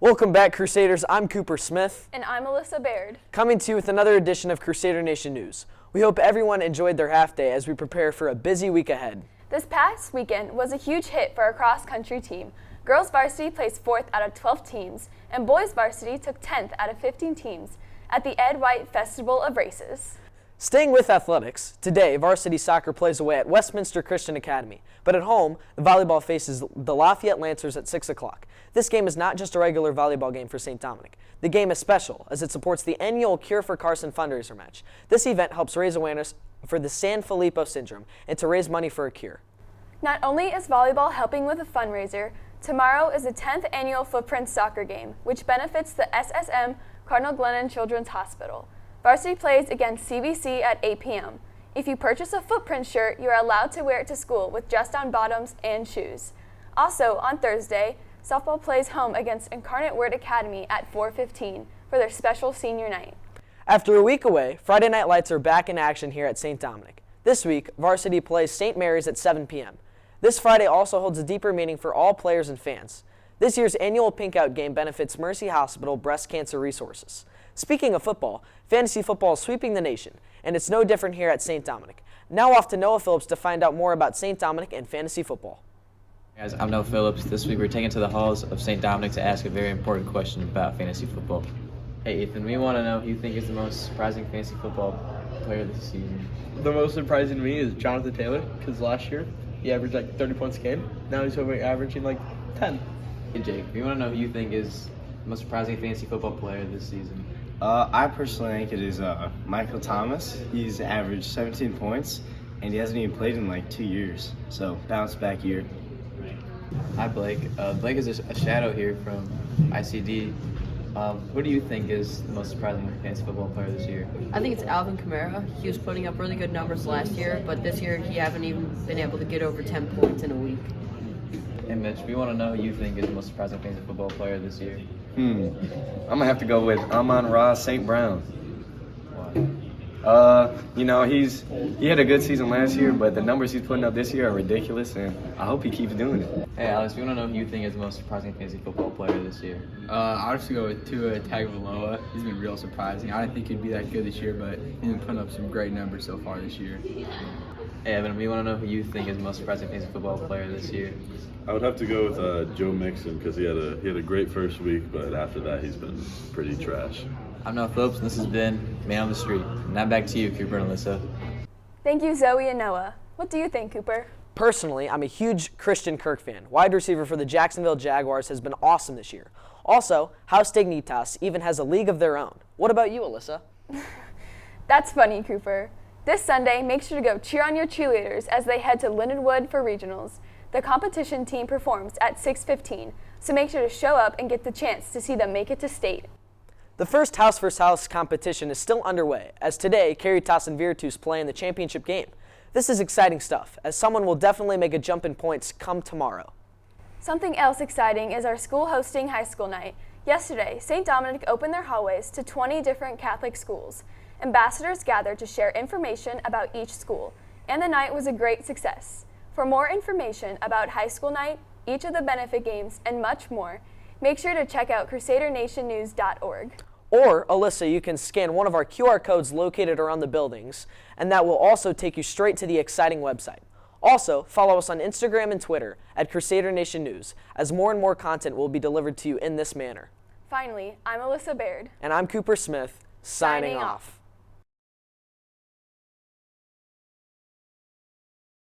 Welcome back, Crusaders. I'm Cooper Smith. And I'm Alyssa Baird. Coming to you with another edition of Crusader Nation News. We hope everyone enjoyed their half day as we prepare for a busy week ahead. This past weekend was a huge hit for our cross-country team. Girls varsity placed 4th out of 12 teams, and boys varsity took 10th out of 15 teams at the Ed White Festival of Races. Staying with athletics, today varsity soccer plays away at Westminster Christian Academy, but at home, the volleyball faces the Lafayette Lancers at 6 o'clock. This game is not just a regular volleyball game for St. Dominic. The game is special as it supports the annual Cure for Carson fundraiser match. This event helps raise awareness for the San Filippo syndrome and to raise money for a cure. Not only is volleyball helping with a fundraiser, tomorrow is the 10th annual Footprint Soccer Game, which benefits the SSM Cardinal Glennon Children's Hospital. Varsity plays against CVC at 8 p.m. If you purchase a Footprint shirt, you are allowed to wear it to school with just-on bottoms and shoes. Also, on Thursday, softball plays home against Incarnate Word Academy at 4:15 for their special senior night. After a week away, Friday Night Lights are back in action here at St. Dominic. This week, varsity plays St. Mary's at 7 p.m. This Friday also holds a deeper meaning for all players and fans. This year's annual Pink Out game benefits Mercy Hospital Breast Cancer Resources. Speaking of football, fantasy football is sweeping the nation, and it's no different here at St. Dominic. Now off to Noah Phillips to find out more about St. Dominic and fantasy football. Hey guys, I'm Noah Phillips. This week we're taken to the halls of St. Dominic to ask a very important question about fantasy football. Hey Ethan, we want to know who you think is the most surprising fantasy football player this season. The most surprising to me is Jonathan Taylor, because last year he averaged like 30 points a game. Now he's over averaging like 10. Hey Jake, we want to know who you think is the most surprising fantasy football player this season. I personally think it is Michael Thomas. He's averaged 17 points, and he hasn't even played in like 2 years. So, bounce back year. Hi Blake. Blake is a shadow here from ICD. Who do you think is the most surprising fantasy football player this year? I think it's Alvin Kamara. He was putting up really good numbers last year, but this year he haven't even been able to get over 10 points in a week. Hey Mitch, we want to know who you think is the most surprising fantasy football player this year. I'm gonna have to go with Amon-Ra St. Brown. Why? He had a good season last year, but the numbers he's putting up this year are ridiculous, and I hope he keeps doing it. Hey Alex, we want to know who you think is the most surprising fantasy football player this year. I'll have to go with Tua Tagovailoa. He's been real surprising. I didn't think he'd be that good this year, but he's been putting up some great numbers so far this year. Hey Evan, we want to know who you think is the most surprising fantasy football player this year. I would have to go with Joe Mixon because he had a great first week, but after that he's been pretty trash. I'm Noah Phillips, and this has been Man on the Street. Now back to you, Cooper and Alyssa. Thank you, Zoe and Noah. What do you think, Cooper? Personally, I'm a huge Christian Kirk fan. Wide receiver for the Jacksonville Jaguars has been awesome this year. Also, House Dignitas even has a league of their own. What about you, Alyssa? That's funny, Cooper. This Sunday, make sure to go cheer on your cheerleaders as they head to Lindenwood for regionals. The competition team performs at 6:15, so make sure to show up and get the chance to see them make it to state. The first House vs. House competition is still underway, as today, Caritas and Virtus play in the championship game. This is exciting stuff, as someone will definitely make a jump in points come tomorrow. Something else exciting is our school hosting high school night. Yesterday, St. Dominic opened their hallways to 20 different Catholic schools. Ambassadors gathered to share information about each school, and the night was a great success. For more information about high school night, each of the benefit games, and much more, make sure to check out crusadernationnews.org. Or, Alyssa, you can scan one of our QR codes located around the buildings, and that will also take you straight to the exciting website. Also, follow us on Instagram and Twitter at Crusader Nation News, as more and more content will be delivered to you in this manner. Finally, I'm Alyssa Baird. And I'm Cooper Smith, signing off.